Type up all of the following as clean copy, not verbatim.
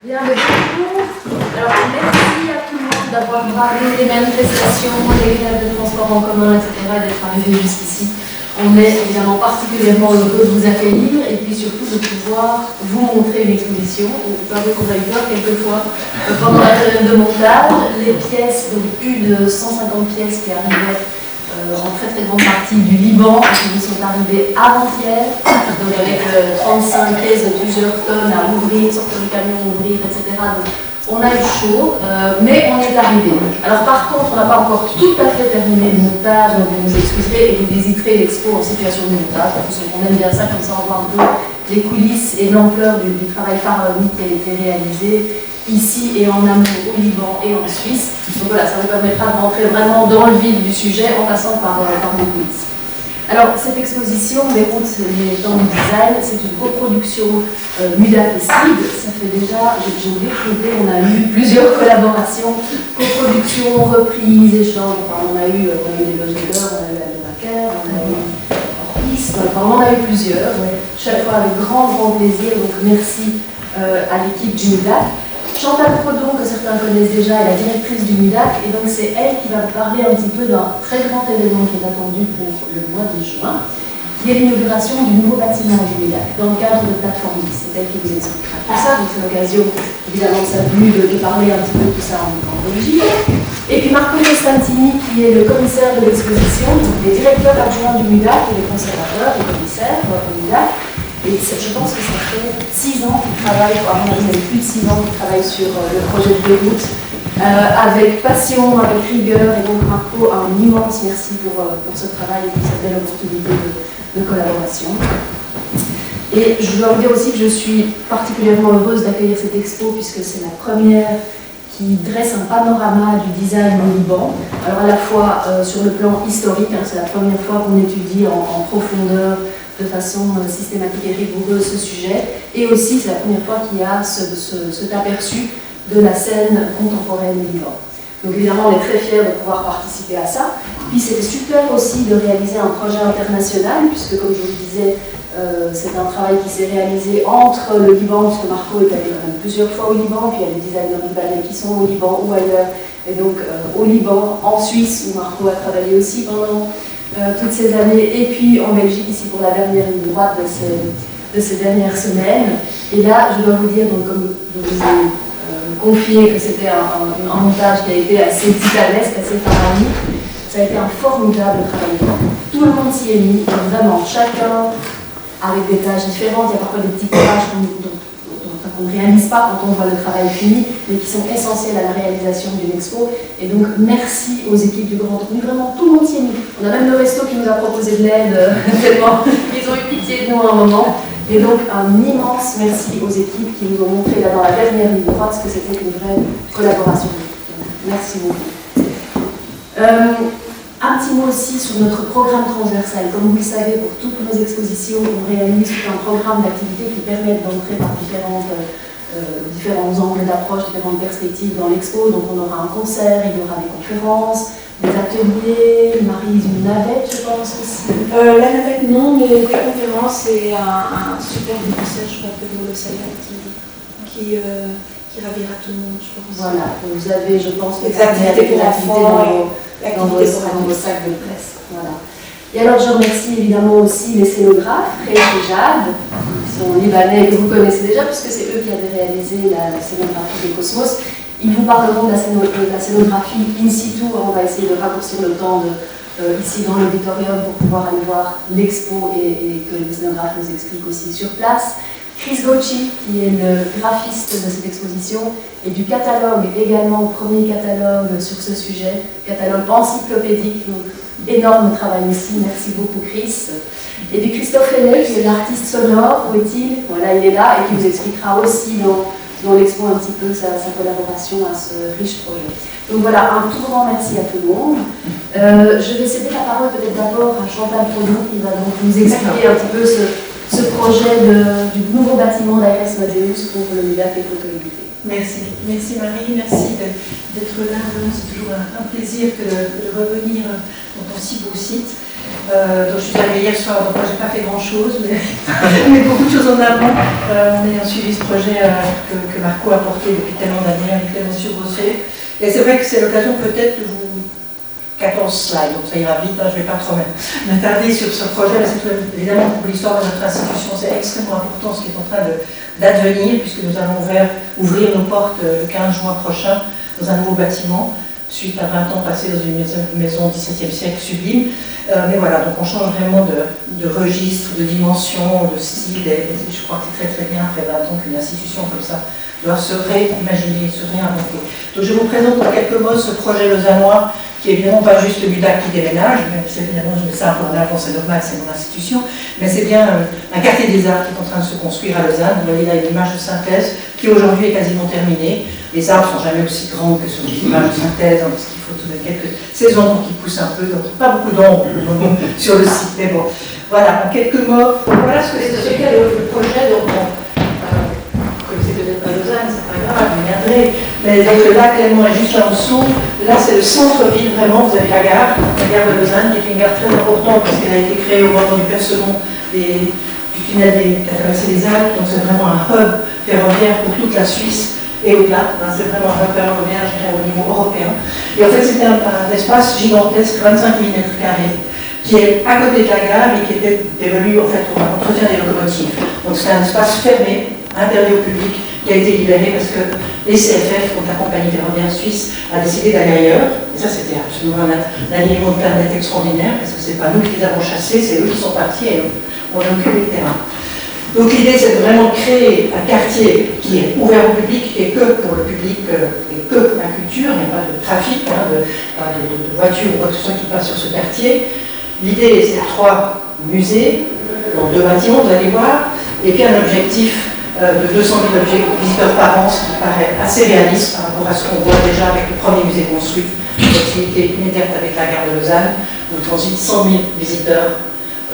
Bien, bonjour. Alors, merci à tout le monde d'avoir bravé les manifestations, les grèves de transport en commun, etc., et d'être arrivé jusqu'ici. On est évidemment particulièrement heureux de vous accueillir et puis surtout de pouvoir vous montrer l'exposition. On peut avouer qu'on a eu peur quelquefois pendant la période de montage. Les pièces, donc plus de 150 pièces qui arrivaient en très très grande partie du Liban, qui nous sont arrivées avant-hier, donc avec 35 caisses de plusieurs tonnes à ouvrir, sortir du camion, ouvrir, etc. Donc on a eu chaud, mais on est arrivé. Alors par contre, on n'a pas encore tout à fait terminé le montage, donc vous nous excuserez et vous visiterez l'expo en situation de montage, parce qu'on aime bien ça, comme ça on voit un peu les coulisses et l'ampleur du travail pharaonique qui a été réalisé ici et en amont au Liban et en Suisse. Donc voilà, ça vous permettra de rentrer vraiment dans le vif du sujet en passant par nos coulisses. Alors, cette exposition, les routes et les temps du design, c'est une coproduction MUDAC et SLID. Ça fait déjà, j'ai oublié de compter, on a eu plusieurs collaborations, coproduction, reprise, échange. Enfin, on a eu des logeurs, on a eu la Baker, on a eu Orpiste, enfin, on en a eu plusieurs, chaque fois avec grand plaisir. Donc, merci à l'équipe du MUDAC. Chantal Prodon, que certains connaissent déjà, est la directrice du MUDAC, et donc c'est elle qui va vous parler un petit peu d'un très grand événement qui est attendu pour le mois de juin, qui est l'inauguration du nouveau bâtiment du MUDAC, dans le cadre de Plateforme 10. C'est elle qui vous expliquera tout ça, donc c'est l'occasion évidemment de sa venue de parler un petit peu de tout ça en Belgique. Et puis Marco Costantini, qui est le commissaire de l'exposition, donc les directeurs adjoints du MUDAC et les conservateurs, les commissaires au MUDAC. Et je pense que ça fait 6 ans qu'il travaille, plus de 6 ans qu'il travaille sur le projet de route, avec passion, avec rigueur, et donc Marco, un immense merci pour ce travail et pour cette belle opportunité de collaboration. Et je dois vous dire aussi que je suis particulièrement heureuse d'accueillir cette expo, puisque c'est la première qui dresse un panorama du design au Liban. Alors à la fois sur le plan historique, c'est la première fois qu'on étudie en profondeur, de façon systématique et rigoureuse ce sujet, et aussi c'est la première fois qu'il y a cet aperçu de la scène contemporaine du Liban. Donc évidemment on est très fiers de pouvoir participer à ça. Puis c'était super aussi de réaliser un projet international, puisque comme je vous le disais, c'est un travail qui s'est réalisé entre le Liban, puisque Marco est allé quand même plusieurs fois au Liban, puis il y a des designers libanais qui sont au Liban ou ailleurs, et donc au Liban, en Suisse, où Marco a travaillé aussi pendant toutes ces années, et puis en Belgique, ici pour la dernière ligne droite de ces dernières semaines. Et là, je dois vous dire, donc, comme je vous ai confié que c'était un montage qui a été assez titanesque, assez pharaonique, ça a été un formidable travail. Tout le monde s'y est mis, vraiment, chacun avec des tâches différentes. Il y a parfois des petites tâches qu'on ne réalise pas quand on voit le travail fini, mais qui sont essentielles à la réalisation d'une expo. Et donc, merci aux équipes du Grand Tournu. Vraiment, tout le monde s'y est mis. On a même le resto qui nous a proposé de l'aide, tellement ils ont eu pitié de nous à un moment. Et donc, un immense merci aux équipes qui nous ont montré là dans la dernière ligne droite ce que c'était une vraie collaboration. Merci beaucoup. Un petit mot aussi sur notre programme transversal. Comme vous le savez, pour toutes nos expositions, on réalise tout un programme d'activités qui permettent d'entrer par différents angles d'approche, différentes perspectives dans l'expo. Donc on aura un concert, il y aura des conférences, des ateliers, Marie, une navette, je pense aussi. La navette, non, mais des conférences et un super concert, je crois que le Sayat qui ravira tout le monde, je pense. Voilà, vous avez, je pense, les activités pour enfants dans vos sacs de presse. Voilà. Et alors, je remercie évidemment aussi les scénographes, Ray et Jade, qui sont libanais et que vous connaissez déjà, puisque c'est eux qui avaient réalisé la scénographie des Cosmos. Ils vous parleront de la scénographie in situ. On va essayer de raccourcir le temps ici dans l'auditorium pour pouvoir aller voir l'expo et que les scénographes nous expliquent aussi sur place. Chris Gauchi, qui est le graphiste de cette exposition, et du catalogue également, premier catalogue sur ce sujet, catalogue encyclopédique, donc énorme travail aussi, merci beaucoup Chris. Et puis Christophe Hennet, qui est l'artiste sonore, où est-il? Voilà, il est là et qui vous expliquera aussi dans l'expo un petit peu sa collaboration à ce riche projet. Donc voilà, un tout grand merci à tout le monde. Je vais céder la parole peut-être d'abord à Chantal Prodon, qui va donc nous expliquer un petit peu ce projet du nouveau bâtiment d'Aires Madeus pour le MUDAC et Photoédité. Merci Marie, merci d'être là. C'est toujours un plaisir de revenir dans ton si beau site. Donc je suis arrivée hier soir, donc moi j'ai pas fait grand chose, mais beaucoup de choses en amont, en ayant suivi ce projet que Marco a porté depuis tellement d'années avec M. Grosset. Et c'est vrai que c'est l'occasion peut-être de vous 14 slides, donc ça ira vite, hein, je ne vais pas trop m'attarder sur ce projet, mais c'est évidemment pour l'histoire de notre institution, c'est extrêmement important ce qui est en train d'advenir, puisque nous allons ouvrir nos portes le 15 juin prochain dans un nouveau bâtiment, suite à 20 ans passés dans une maison 17e siècle sublime. Mais voilà, donc on change vraiment de registre, de dimension, de style, et je crois que c'est très très bien après 20 ans qu'une institution comme ça doit se réimaginer, se réinventer. Donc je vous présente en quelques mots ce projet lausannois, qui est évidemment pas juste le MUDAC qui déménage, même si évidemment je mets ça un peu en avant, c'est normal, c'est mon institution, mais c'est bien un quartier des arts qui est en train de se construire à Lausanne. Vous voyez là une image de synthèse qui aujourd'hui est quasiment terminée. Les arbres ne sont jamais aussi grands que sur les images de synthèse, hein, parce qu'il faut tout de même quelques saisons pour qu'ils poussent un peu, donc pas beaucoup d'ombre sur le site, mais bon. Voilà, en quelques mots, voilà ce qu'est le projet. Donc, vous connaissez peut-être pas Lausanne, c'est pas grave, vous viendrez. Mais donc là, clairement, est juste là en dessous. Là, c'est le centre-ville, vraiment. Vous avez la gare de Lausanne, qui est une gare très importante parce qu'elle a été créée au moment du percement du tunnel qui a traversé les Alpes. Donc c'est vraiment un hub ferroviaire pour toute la Suisse et au-delà. C'est vraiment un hub ferroviaire, je dirais, au niveau européen. Et en fait, c'était un espace gigantesque, 25 000 m², qui est à côté de la gare et qui était dévolu en fait pour l'entretien des locomotives. Donc c'est un espace fermé, interdit au public, qui a été libéré parce que les CFF, donc la compagnie ferroviaire suisse, a décidé d'aller ailleurs. Et ça, c'était absolument un alignement de planète extraordinaire, parce que c'est pas nous qui les avons chassés, c'est eux qui sont partis et on a occupé le terrain. Donc l'idée, c'est de vraiment créer un quartier qui est ouvert au public, qui est que pour le public, et que pour la culture. Il n'y a pas de trafic, de voitures ou quoi que ce soit qui passe sur ce quartier. L'idée, c'est 3 musées, dans 2 bâtiments, vous allez voir, et puis un objectif de 200 000 visiteurs par an, ce qui paraît assez réaliste par rapport à ce qu'on voit déjà avec le premier musée construit, une proximité immédiate avec la gare de Lausanne, où transitent 100 000 visiteurs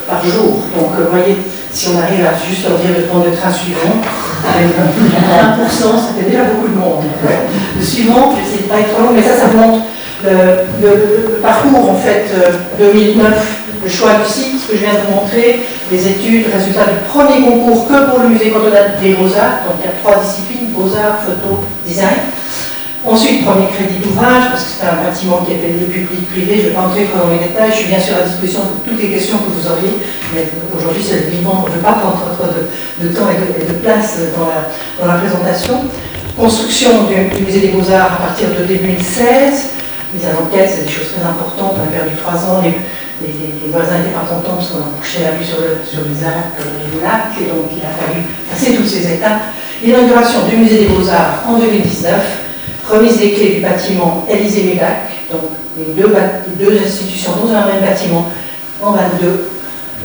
par jour. Donc vous voyez, si on arrive à juste leur dire de prendre le train suivant, avec 1%, ça fait déjà beaucoup de monde. Le suivant, je ne sais pas être trop long, mais ça montre le parcours en fait 2009, le choix du site, ce que je viens de vous montrer, les études, résultats du premier concours que pour le musée cantonal des Beaux-Arts, donc il y a 3 disciplines, Beaux-Arts, photo, design. Ensuite, premier crédit d'ouvrage, parce que c'est un bâtiment qui est payé public, privé, je ne vais pas entrer trop dans les détails, je suis bien sûr à disposition pour toutes les questions que vous auriez, mais aujourd'hui c'est le vivant, je ne veux pas prendre trop de temps et de place dans la présentation. Construction du musée des Beaux-Arts à partir de 2016, mise à l'enquête, c'est des choses très importantes, on a perdu 3 ans, les voisins n'étaient pas contents parce qu'on a couché la vue sur les Alpes et le lac, et donc il a fallu passer toutes ces étapes. L'inauguration du musée des Beaux-Arts en 2019, remise des clés du bâtiment Élysée-Mudac, donc les deux institutions dans un même bâtiment en 22.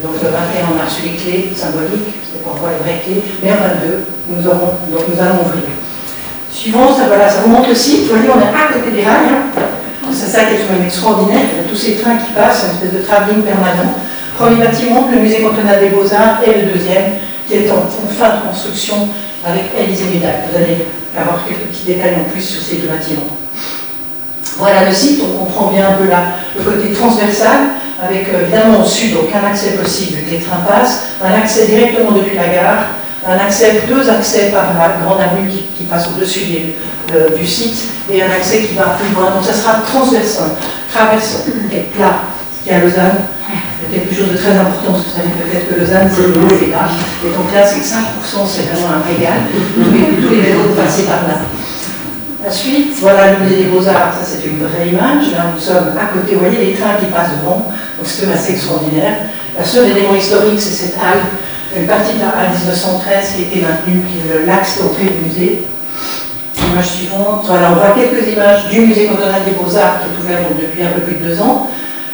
Donc le 21 on a reçu les clés symboliques, ce n'est pas encore les vraies clés, mais en 22 nous allons ouvrir. Suivant, ça vous montre le site, vous voyez on est à côté des rails. C'est ça qui est tout de même extraordinaire, il y a tous ces trains qui passent, une espèce de travelling permanent. Premier bâtiment, le musée cantonal des Beaux-Arts, et le deuxième, qui est en fin de construction avec Élysée-Mudac. Vous allez avoir quelques petits détails en plus sur ces 2 bâtiments. Voilà le site, on comprend bien un peu le côté transversal, avec évidemment au sud aucun accès possible vu que les trains passent, un accès directement depuis la gare, 2 accès par la grande avenue qui passe au-dessus du site, et un accès qui va plus loin. Donc ça sera transversal, traversant et plat, ce qui est à Lausanne. Il y a quelque chose de très important, parce que vous savez peut-être que Lausanne, c'est le haut et là. Et donc là, c'est que 5%, c'est vraiment un régal. Tous les vélos passer par là. Ensuite, voilà le musée des Beaux-Arts, ça c'est une vraie image. Là, nous sommes à côté, vous voyez les trains qui passent devant, donc c'est assez extraordinaire. Le seul élément historique, c'est cette halle, une partie de la halle 1913 qui a été maintenue, qui est l'axe d'entrée du musée. Image suivante, voilà, on voit quelques images du musée cantonal des Beaux-Arts qui est ouvert depuis un peu plus de 2 ans.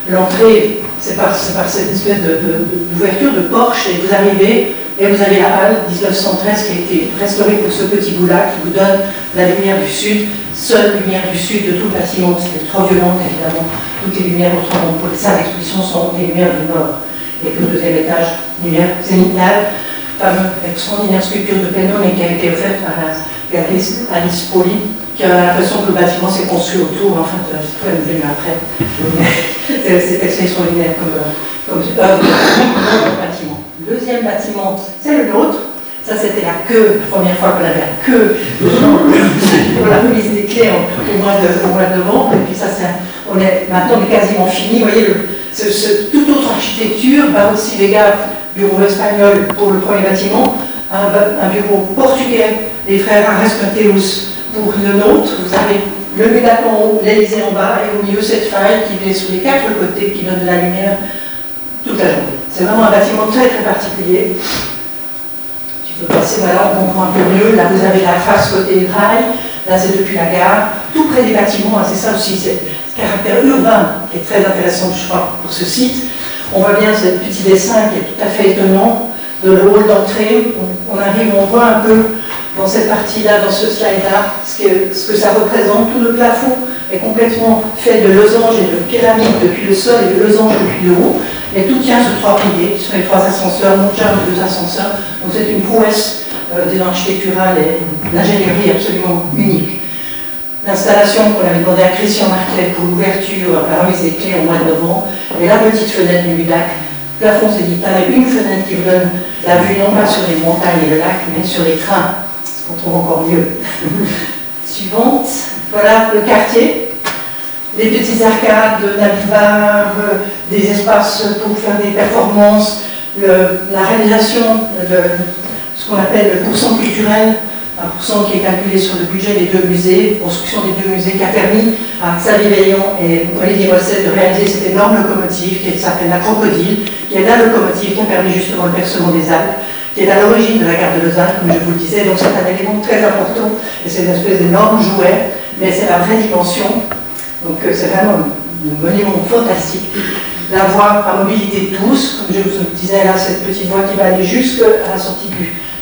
L'entrée, c'est par cette espèce d'ouverture de porche, et vous arrivez, et vous avez la halle 1913 qui a été restaurée pour ce petit bout-là, qui vous donne la lumière du sud, seule lumière du sud de tout le bâtiment, parce qu'elle est trop violente évidemment. Toutes les lumières autrement pour les salles d'exposition sont les lumières du nord. Et puis au 2e étage, lumière zénithale, fameuse extraordinaire sculpture de Pennon, qui a été offerte par la galeriste Alice Poli, qui a l'impression que le bâtiment s'est construit autour. Enfin, c'est quand même venu après. C'est extraordinaire comme œuvre de bâtiment. Le deuxième bâtiment, c'est le nôtre. Ça, c'était la queue, la première fois qu'on avait la queue de gens pour la remise des clés au mois de novembre. Et puis ça, maintenant, on est quasiment fini. Vous voyez, toute autre architecture, Barossi Vega, bureau espagnol pour le premier bâtiment, un bureau portugais, les frères Arres Mateus pour le nôtre. Vous avez le Médac en haut, l'Élysée en bas, et au milieu, cette faille qui vient sur les 4 côtés, qui donne de la lumière toute la journée. C'est vraiment un bâtiment très très particulier. Tu peux passer, voilà, on comprend un peu mieux. Là, vous avez la face côté rail. Là, c'est depuis la gare. Tout près des bâtiments, c'est ça aussi, c'est le caractère urbain qui est très intéressant, je crois, pour ce site. On voit bien ce petit dessin qui est tout à fait étonnant de le hall d'entrée. On arrive, on voit un peu dans cette partie-là, dans ce slide-là, ce que ça représente. Tout le plafond est complètement fait de losanges et de pyramides depuis le sol et de losanges depuis le haut. Et tout tient sur 3 piliers, qui sont les 3 ascenseurs, mon charme de 2 ascenseurs. Donc c'est une prouesse architecturale et l'ingénierie absolument unique. L'installation qu'on avait demandé à Christian Marquet pour l'ouverture, la remise des clés au mois de novembre, et la petite fenêtre du Ludac, plafond zénithal, une fenêtre qui vous donne la vue non pas sur les montagnes et le lac, mais sur les trains, ce qu'on trouve encore mieux. Suivante, voilà le quartier. Les petites arcades de Navibar, des espaces pour faire des performances, la réalisation de ce qu'on appelle le pourcent culturel, un pourcent qui est calculé sur le budget des 2 musées, construction des 2 musées, qui a permis à Xavier Veillon et Olivier Mosset de réaliser cette énorme locomotive qui s'appelle la Crocodile, qui est la locomotive qui a permis justement le percement des Alpes, qui est à l'origine de la gare de Lausanne, comme je vous le disais. Donc c'est un élément très important, et c'est une espèce d'énorme jouet, mais c'est la vraie dimension. Donc c'est vraiment un monument fantastique. La voie à mobilité douce, comme je vous disais là, cette petite voie qui va aller jusqu'à la sortie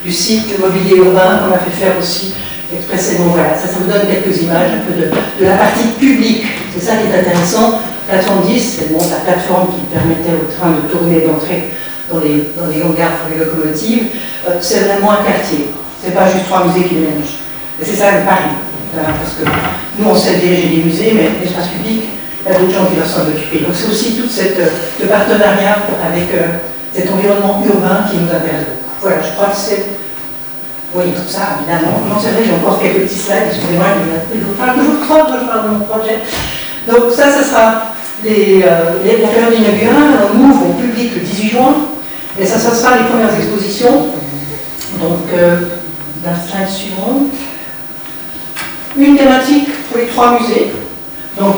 du site, le mobilier urbain qu'on a fait faire aussi expressément. Voilà, ça vous donne quelques images un peu de la partie publique. C'est ça qui est intéressant. Plateforme 10, c'est bon, la plateforme qui permettait au train de tourner, d'entrer dans les hangars pour les locomotives. C'est vraiment un quartier. C'est pas juste 3 musées qui mélangent. Et c'est ça le pari. Parce que nous, on sait diriger des musées, mais l'espace public, il y a d'autres gens qui doivent s'en occuper. Donc c'est aussi tout ce partenariat avec cet environnement urbain qui nous intéresse beaucoup. Voilà, je crois que c'est... Oui, tout ça, évidemment. Non, c'est vrai, j'ai encore quelques petits slides, excusez-moi, il faut pas toujours croire que je parle de mon projet. Donc ça sera la période inaugurale. On ouvre au public le 18 juin, et ça sera les premières expositions. Donc, la slide suivante. Une thématique pour les 3 musées. Donc,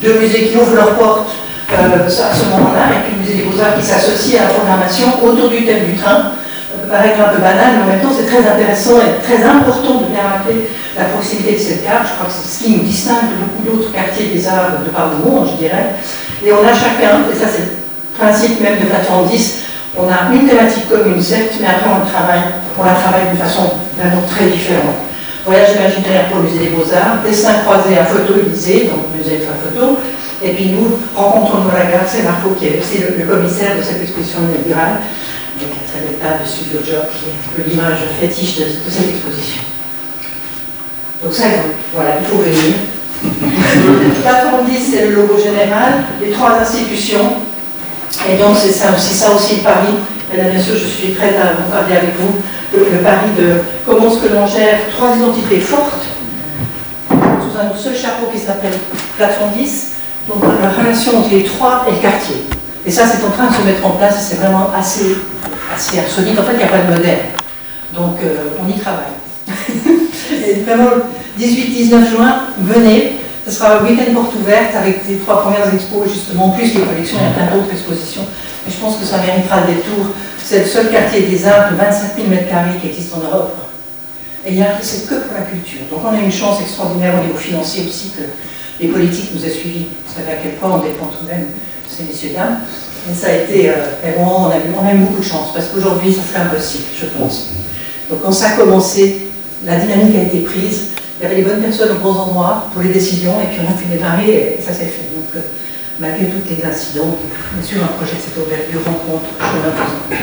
2 musées qui ouvrent leurs portes à ce moment-là, et puis le musée des Beaux-Arts qui s'associe à la programmation autour du thème du train. Ça peut paraître un peu banal, mais en même temps c'est très intéressant et très important de bien rappeler la proximité de cette gare. Je crois que c'est ce qui nous distingue de beaucoup d'autres quartiers des arts de par le monde, je dirais. Et on a chacun, et ça c'est le principe même de Plateforme 10, on a une thématique commune, certes, mais après on la travaille d'une façon vraiment très différente. Voyage imaginaire pour le musée des Beaux-Arts, dessin croisé à photo Élysée, donc musée de la photo, et puis nous rencontrons dans la gare, c'est Marco qui est aussi le commissaire de cette exposition inaugurale, avec un très belle table de Studio Job qui est un peu l'image fétiche de cette exposition. Donc ça, voilà, il faut venir. Plateforme 10, c'est le logo général, les 3 institutions, et donc c'est ça aussi le pari. Et là, bien sûr, je suis prête à vous parler avec vous le pari de comment est-ce que l'on gère 3 identités fortes sous un seul chapeau qui s'appelle Plateforme 10, donc la relation entre les 3 et le quartier. Et ça, c'est en train de se mettre en place et c'est vraiment assez solide. En fait, il n'y a pas de modèle. Donc, on y travaille. Et vraiment, 18-19 juin, venez. Ce sera un week-end porte ouverte avec les 3 premières expos, justement, plus les collections, il y a plein d'autres expositions. Mais je pense que ça méritera le détour. C'est le seul quartier des arts de 25 000 m² qui existe en Europe. Et c'est que pour la culture. Donc on a une chance extraordinaire au niveau financier aussi que les politiques nous aient suivis. Vous savez à quel point on dépend tout de même de ces messieurs-dames. Mais ça a été, on a eu beaucoup de chance, parce qu'aujourd'hui, ça serait impossible, je pense. Donc quand ça a commencé, la dynamique a été prise, il y avait les bonnes personnes aux bons endroits pour les décisions, et puis on a pu démarrer, et ça s'est fait. Donc, malgré tous les incidents, bien sûr, un projet de cette envergure rencontre chemin faisant.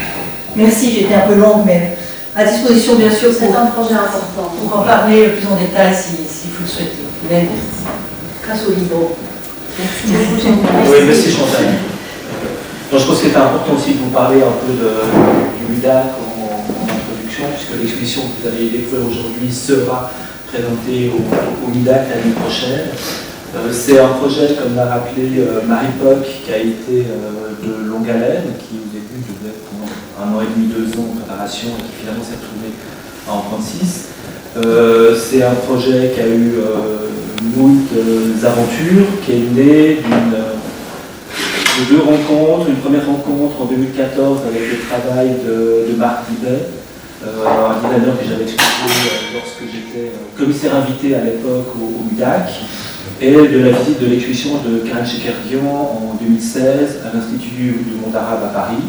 Merci, j'ai été un peu longue, mais À disposition, bien sûr, C'est un projet important. pour en parler plus en détail si vous le souhaitez. Mais grâce au livre. Merci beaucoup. Oui, merci Chantal. Donc, je pense que c'est important aussi de vous parler un peu du MUDAC en introduction, puisque l'exposition que vous allez découvrir aujourd'hui sera présentée au MUDAC l'année prochaine. C'est un projet, comme l'a rappelé Marie Poc, qui a été de longue haleine, qui au début devait être pendant 1 an et demi, 2 ans de préparation, et qui finalement s'est retrouvé à en prendre 6. C'est un projet qui a eu moult aventures, qui est né de 2 rencontres. Une première rencontre en 2014 avec le travail de Marc Dibet, un designer que j'avais expliqué lorsque j'étais commissaire invité à l'époque au MUDAC, et de la visite de l'exposition de Karen Chekerdian en 2016 à l'Institut du Monde Arabe à Paris.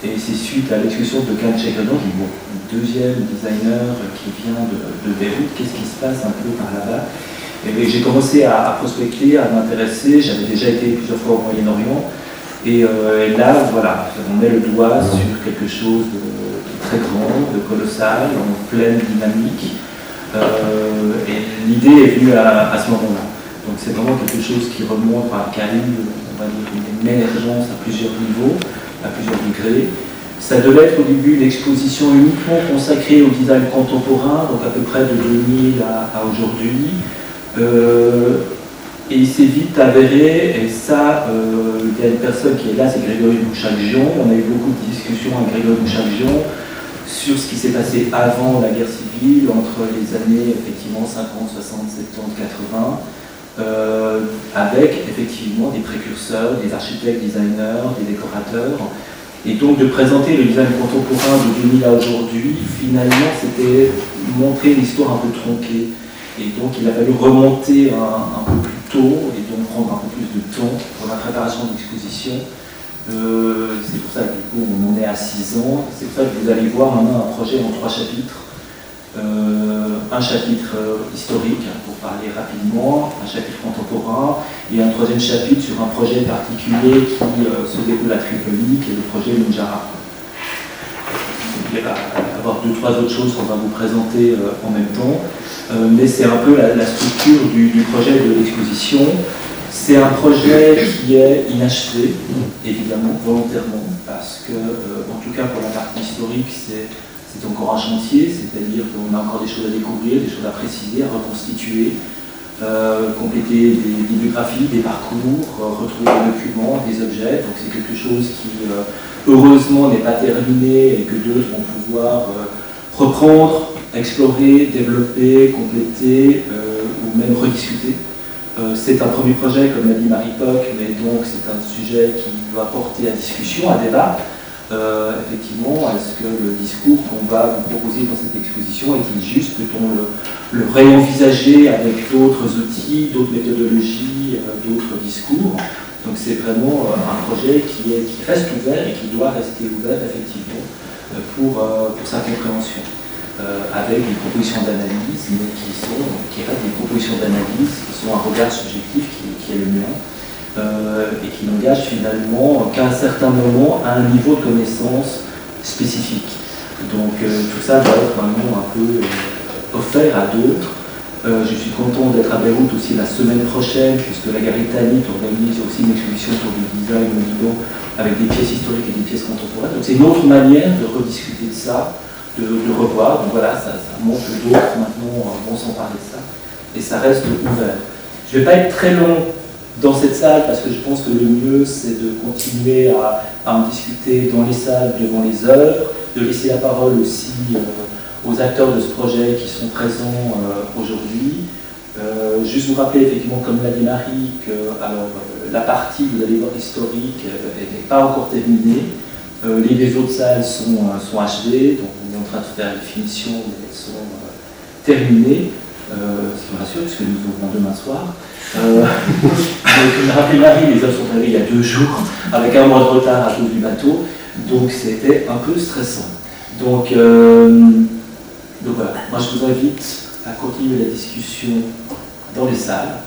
Et c'est suite à l'exposition de Karen Chekerdian, qui est le deuxième designer qui vient de Beyrouth, qu'est-ce qui se passe un peu par là-bas. Et j'ai commencé à prospecter, à m'intéresser. J'avais déjà été plusieurs fois au Moyen-Orient. Et là, voilà, on met le doigt sur quelque chose de très grand, de colossal, en pleine dynamique. Et l'idée est venue à ce moment-là. Donc c'est vraiment quelque chose qui remonte, qui a eu, on va dire, une émergence à plusieurs niveaux, à plusieurs degrés. Ça devait être au début une exposition uniquement consacrée au design contemporain, donc à peu près de 2000 à aujourd'hui. Et il s'est vite avéré, et ça, il y a une personne qui est là, c'est Grégory Bouchagjian. On a eu beaucoup de discussions avec Grégory Bouchagjian sur ce qui s'est passé avant la guerre civile, entre les années effectivement 50, 60, 70, 80. Avec effectivement des précurseurs, des architectes, designers, des décorateurs. Et donc de présenter le design contemporain de 2000 à aujourd'hui, finalement, c'était montrer une histoire un peu tronquée. Et donc il a fallu remonter un peu plus tôt et donc prendre un peu plus de temps pour la préparation de l'exposition. C'est pour ça que du coup on en est à 6 ans. C'est pour ça que vous allez voir maintenant un projet en 3 chapitres. Un chapitre historique, pour parler rapidement, un chapitre contemporain, et un 3e chapitre sur un projet particulier qui se déroule à Tripoli, qui est le projet Munjara. Il va y avoir 2-3 autres choses qu'on va vous présenter en même temps, mais c'est un peu la structure du projet de l'exposition. C'est un projet qui est inachevé, évidemment, volontairement, parce que, en tout cas pour la partie historique, c'est encore un chantier, c'est-à-dire qu'on a encore des choses à découvrir, des choses à préciser, à reconstituer, compléter des bibliographies, des parcours, retrouver des documents, des objets. Donc c'est quelque chose qui, heureusement, n'est pas terminé et que d'autres vont pouvoir reprendre, explorer, développer, compléter ou même rediscuter. C'est un premier projet, comme l'a dit Marie Poc, mais donc c'est un sujet qui doit porter à discussion, à débat. Effectivement, est-ce que le discours qu'on va vous proposer dans cette exposition est-il juste? Peut-on le réenvisager avec d'autres outils, d'autres méthodologies, d'autres discours? Donc c'est vraiment un projet qui reste ouvert et qui doit rester ouvert effectivement pour sa compréhension. Avec des propositions d'analyse, mais qui restent des propositions d'analyse, qui sont un regard subjectif qui est le mien. Et qui n'engage finalement qu'à un certain moment à un niveau de connaissance spécifique. Donc tout ça doit être vraiment un peu offert à d'autres. Je suis content d'être à Beyrouth aussi la semaine prochaine, puisque la Garitanite organise aussi une exposition sur le design au Liban avec des pièces historiques et des pièces contemporaines. Donc c'est une autre manière de rediscuter de ça, de revoir. Donc voilà, ça montre que d'autres maintenant vont s'emparer de ça. Et ça reste ouvert. Je ne vais pas être très long dans cette salle, parce que je pense que le mieux c'est de continuer à en discuter dans les salles, devant les œuvres, de laisser la parole aussi aux acteurs de ce projet qui sont présents aujourd'hui. Juste vous rappeler effectivement, comme l'a dit Marie, que la partie, vous allez voir, historique n'est pas encore terminée. Les deux autres salles sont achevées, donc on est en train de faire les finitions, mais elles sont terminées. Ce qui me rassure, puisque nous ouvrons demain soir. Comme l'a rappelé Marie, les œuvres sont arrivées il y a 2 jours, avec 1 mois de retard à cause du bateau, donc c'était un peu stressant. Donc voilà, moi je vous invite à continuer la discussion dans les salles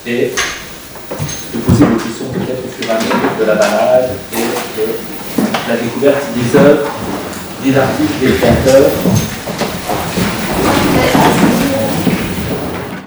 et de poser vos questions peut-être au fur et à mesure de la balade et de la découverte des œuvres des artistes, des créateurs,